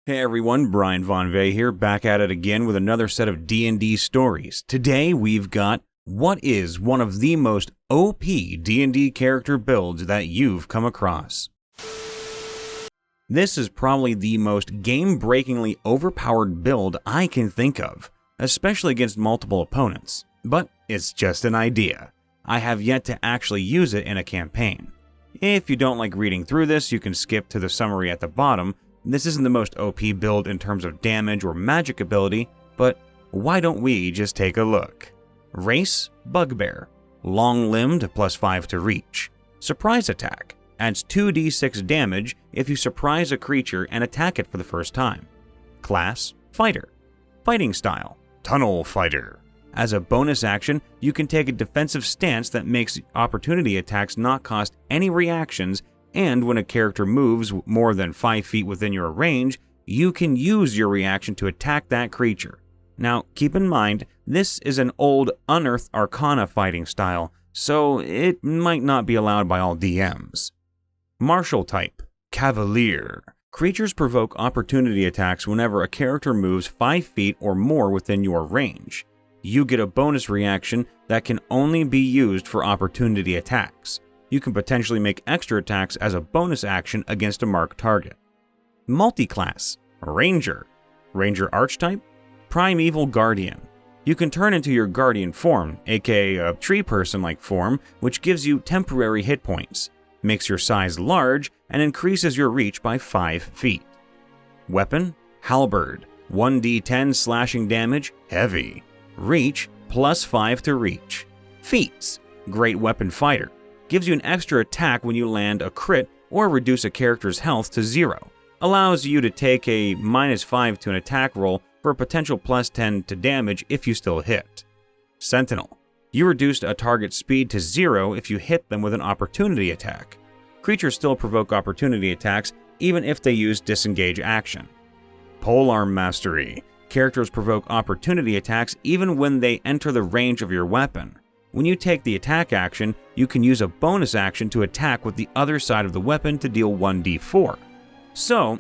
Hey everyone, Brian Von Vey here, back at it again with another set of D&D stories. Today we've got what is one of the most OP D&D character builds that you've come across. This is probably the most game-breakingly overpowered build I can think of, especially against multiple opponents, but it's just an idea. I have yet to actually use it in a campaign. If you don't like reading through this, you can skip to the summary at the bottom. This isn't the most OP build in terms of damage or magic ability, but why don't we just take a look? Race, Bugbear. Long-limbed, +5 to reach. Surprise attack. Adds 2d6 damage if you surprise a creature and attack it for the first time. Class, Fighter. Fighting style, Tunnel Fighter. As a bonus action, you can take a defensive stance that makes opportunity attacks not cost any reactions, and when a character moves more than 5 feet within your range, you can use your reaction to attack that creature. Now, keep in mind, this is an old Unearthed Arcana fighting style, so it might not be allowed by all DMs. Martial type, Cavalier. Creatures provoke opportunity attacks whenever a character moves 5 feet or more within your range. You get a bonus reaction that can only be used for opportunity attacks. You can potentially make extra attacks as a bonus action against a marked target. Multiclass, Ranger. Ranger archetype, Primeval Guardian. You can turn into your guardian form, aka a tree person-like form, which gives you temporary hit points, makes your size large, and increases your reach by 5 feet. Weapon, Halberd. 1d10 slashing damage, heavy. Reach, +5 to reach. Feats, Great Weapon Fighter. Gives you an extra attack when you land a crit or reduce a character's health to 0. Allows you to take a -5 to an attack roll for a potential +10 to damage if you still hit. Sentinel. You reduced a target's speed to 0 if you hit them with an opportunity attack. Creatures still provoke opportunity attacks even if they use disengage action. Polearm Mastery. Characters provoke opportunity attacks even when they enter the range of your weapon. When you take the attack action, you can use a bonus action to attack with the other side of the weapon to deal 1d4. So,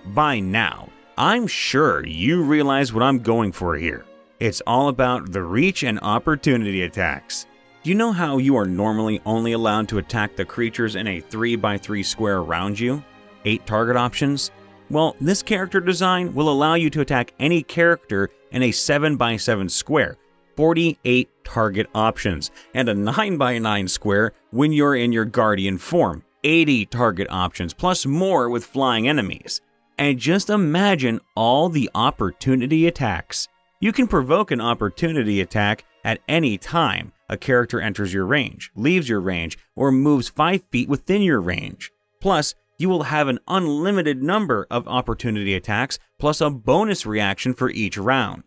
by now, I'm sure you realize what I'm going for here. It's all about the reach and opportunity attacks. Do you know how you are normally only allowed to attack the creatures in a 3x3 square around you? 8 target options? Well, this character design will allow you to attack any character in a 7x7 square. 48 target options, and a 9x9 square when you're in your guardian form, 80 target options, plus more with flying enemies. And just imagine all the opportunity attacks. You can provoke an opportunity attack at any time a character enters your range, leaves your range, or moves 5 feet within your range. Plus, you will have an unlimited number of opportunity attacks, plus a bonus reaction for each round.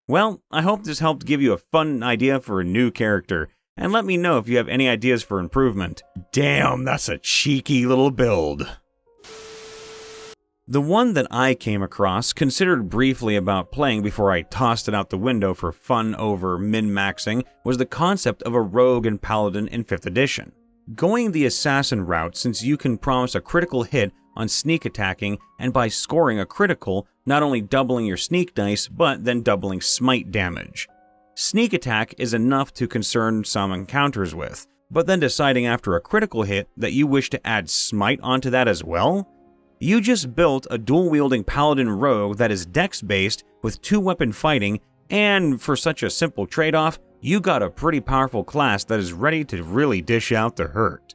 Well, I hope this helped give you a fun idea for a new character, and let me know if you have any ideas for improvement. Damn, that's a cheeky little build. The one that I came across, considered briefly about playing before I tossed it out the window for fun over min-maxing, was the concept of a rogue and paladin in 5th edition. Going the assassin route, since you can promise a critical hit on sneak attacking, and by scoring a critical, not only doubling your sneak dice, but then doubling smite damage. Sneak attack is enough to concern some encounters with, but then deciding after a critical hit that you wish to add smite onto that as well? You just built a dual-wielding paladin rogue that is dex-based with 2-weapon fighting, and for such a simple trade-off, you got a pretty powerful class that is ready to really dish out the hurt.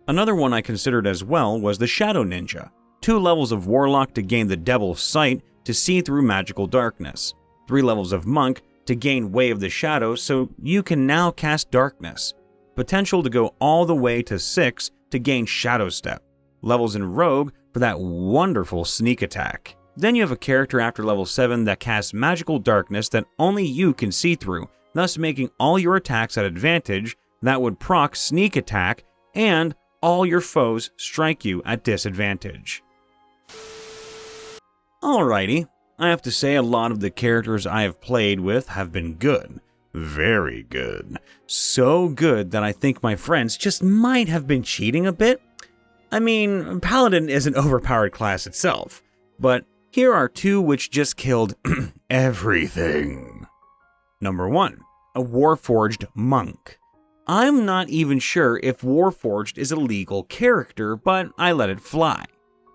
Another one I considered as well was the Shadow Ninja. 2 levels of Warlock to gain the Devil's Sight to see through magical darkness. 3 levels of Monk to gain Way of the Shadow so you can now cast Darkness. Potential to go all the way to 6 to gain Shadow Step. Levels in Rogue for that wonderful sneak attack. Then you have a character after level 7 that casts magical darkness that only you can see through, thus making all your attacks at advantage that would proc sneak attack, and all your foes strike you at disadvantage. Alrighty, I have to say a lot of the characters I have played with have been good. Very good. So good that I think my friends just might have been cheating a bit. I mean, Paladin is an overpowered class itself, but Here are two which just killed everything. Number 1. A Warforged Monk. I'm not even sure if Warforged is a legal character, but I let it fly.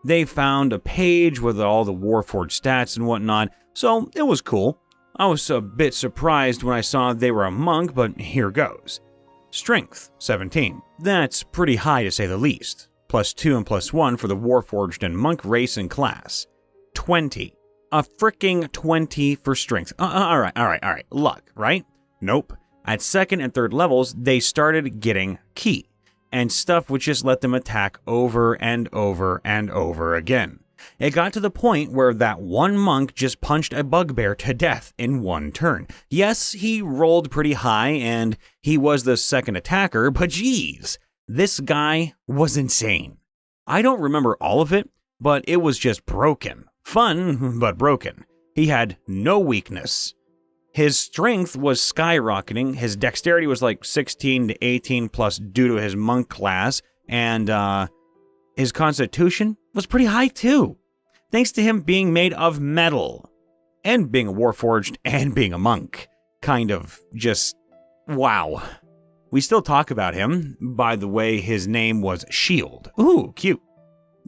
They found a page with all the Warforged stats and whatnot, so it was cool. I was a bit surprised when I saw they were a monk, but here goes. Strength, 17. That's pretty high to say the least. +2 and +1 for the Warforged and Monk race and class. 20. A fricking 20 for strength. Alright. Luck, right? Nope. At 2nd and 3rd levels, they started getting ki, and stuff would just let them attack over and over and over again. It got to the point where that one monk just punched a bugbear to death in one turn. Yes, he rolled pretty high, and he was the 2nd attacker, but geez, this guy was insane. I don't remember all of it, but it was just broken. Fun, but broken. He had no weakness. His strength was skyrocketing, his dexterity was like 16 to 18 plus due to his monk class, and his constitution was pretty high too, thanks to him being made of metal, and being a warforged and being a monk. Kind of just, wow. We still talk about him. By the way, his name was Shield. Ooh, cute.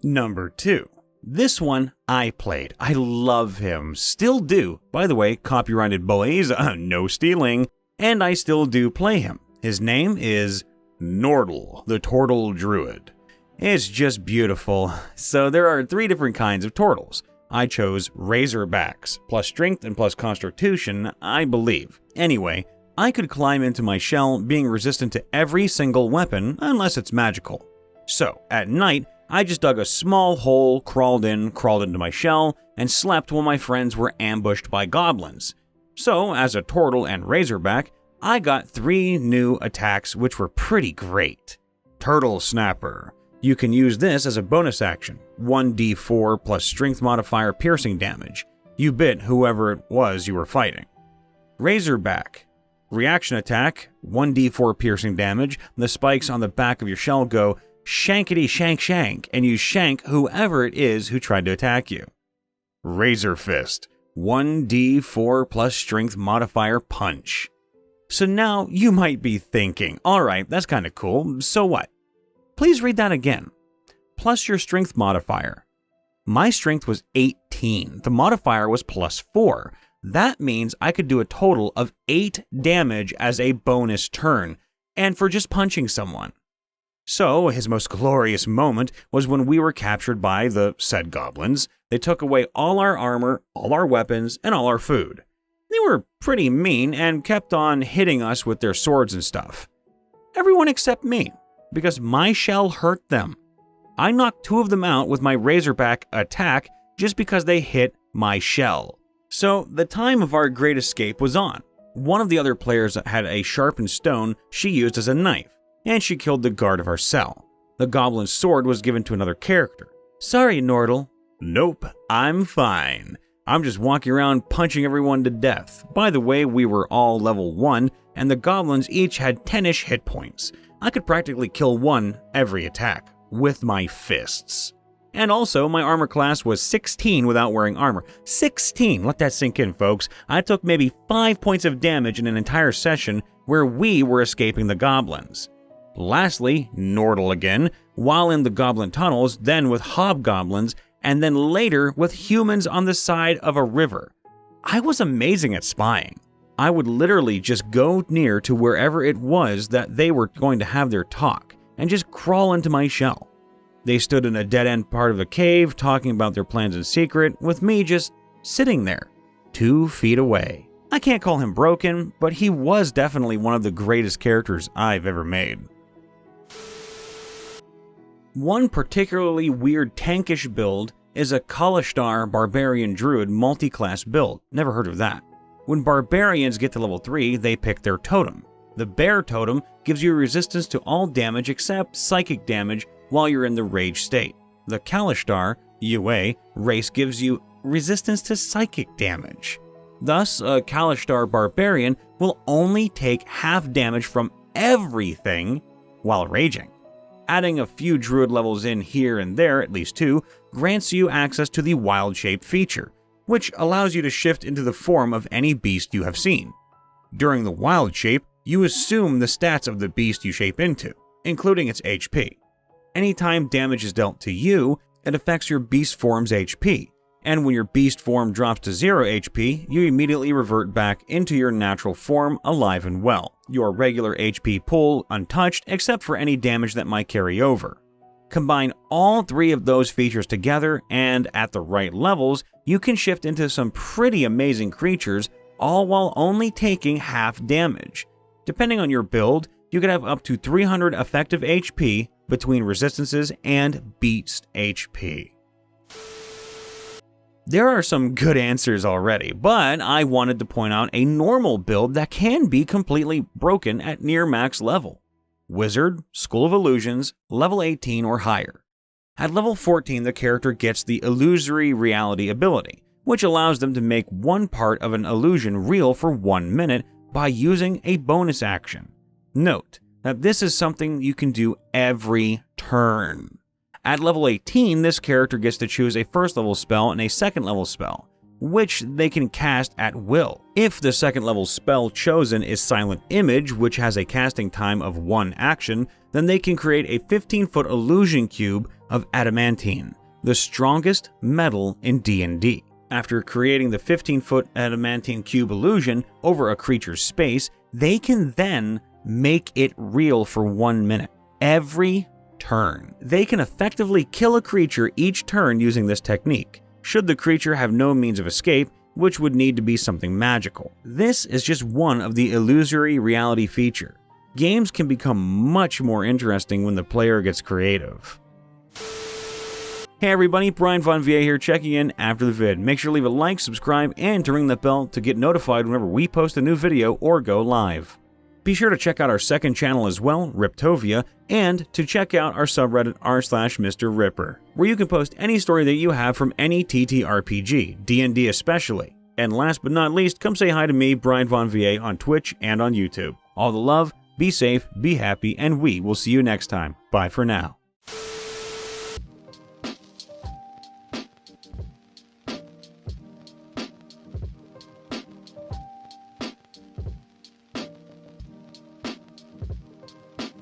Number 2. This one I played. I love him. Still do. By the way, copyrighted boys, no stealing. And I still do play him. His name is Nortle, the Tortle Druid. It's just beautiful. So there are 3 different kinds of Tortles. I chose Razorbacks, plus strength and plus constitution, I believe. Anyway, I could climb into my shell being resistant to every single weapon unless it's magical. So, at night, I just dug a small hole, crawled into my shell, and slept while my friends were ambushed by goblins. So, as a Tortle and Razorback, I got 3 new attacks which were pretty great. Turtle Snapper. You can use this as a bonus action, 1d4 plus strength modifier piercing damage. You bit whoever it was you were fighting. Razorback. Reaction attack, 1d4 piercing damage. The spikes on the back of your shell go shankety shank, and you shank whoever it is who tried to attack you. Razor Fist, 1d4 plus strength modifier punch. So now you might be thinking, alright, that's kinda cool, so what? Please read that again. Plus your strength modifier. My strength was 18, the modifier was +4. That means I could do a total of 8 damage as a bonus turn, and for just punching someone. So, his most glorious moment was when we were captured by the said goblins. They took away all our armor, all our weapons, and all our food. They were pretty mean and kept on hitting us with their swords and stuff. Everyone except me, because my shell hurt them. I knocked 2 of them out with my Razorback attack just because they hit my shell. So, the time of our great escape was on. One of the other players had a sharpened stone she used as a knife, and she killed the guard of our cell. The goblin's sword was given to another character. Sorry, Nortle. Nope, I'm fine. I'm just walking around punching everyone to death. By the way, we were all level 1, and the goblins each had 10-ish hit points. I could practically kill one every attack, with my fists. And also, my armor class was 16 without wearing armor. 16! Let that sink in, folks. I took maybe 5 points of damage in an entire session where we were escaping the goblins. Lastly, Nortle again, while in the goblin tunnels, then with hobgoblins, and then later with humans on the side of a river. I was amazing at spying. I would literally just go near to wherever it was that they were going to have their talk, and just crawl into my shell. They stood in a dead-end part of a cave, talking about their plans in secret, with me just sitting there, 2 feet away. I can't call him broken, but he was definitely one of the greatest characters I've ever made. One particularly weird tankish build is a Kalashtar Barbarian Druid multiclass build. Never heard of that. When barbarians get to level 3, they pick their totem. The bear totem gives you resistance to all damage except psychic damage while you're in the rage state. The Kalashtar UA race gives you resistance to psychic damage. Thus, a Kalashtar Barbarian will only take half damage from everything while raging. Adding a few Druid levels in here and there, at least 2, grants you access to the Wild Shape feature, which allows you to shift into the form of any beast you have seen. During the Wild Shape, you assume the stats of the beast you shape into, including its HP. Anytime damage is dealt to you, it affects your beast form's HP, and when your beast form drops to 0 HP, you immediately revert back into your natural form alive and well, your regular HP pool untouched except for any damage that might carry over. Combine all 3 of those features together, and at the right levels, you can shift into some pretty amazing creatures, all while only taking half damage. Depending on your build, you could have up to 300 effective HP between resistances and beast HP. There are some good answers already, but I wanted to point out a normal build that can be completely broken at near max level. Wizard, School of Illusions, level 18 or higher. At level 14, the character gets the Illusory Reality ability, which allows them to make one part of an illusion real for 1 minute by using a bonus action. Note that this is something you can do every turn. At level 18, this character gets to choose a first level spell and a second level spell, which they can cast at will. If the second level spell chosen is Silent Image, which has a casting time of 1 action, then they can create a 15-foot illusion cube of adamantine, the strongest metal in D&D. After creating the 15-foot adamantine cube illusion over a creature's space, they can then make it real for 1 minute. Every turn. They can effectively kill a creature each turn using this technique, should the creature have no means of escape, which would need to be something magical. This is just one of the Illusory Reality feature. Games can become much more interesting when the player gets creative. Hey everybody, Brian Von VA here, checking in after the vid. Make sure to leave a like, subscribe, and to ring the bell to get notified whenever we post a new video or go live. Be sure to check out our second channel as well, Riptovia, and to check out our subreddit r/MrRipper, where you can post any story that you have from any TTRPG, D&D especially. And last but not least, come say hi to me, Brian Von VA, on Twitch and on YouTube. All the love, be safe, be happy, and we will see you next time. Bye for now.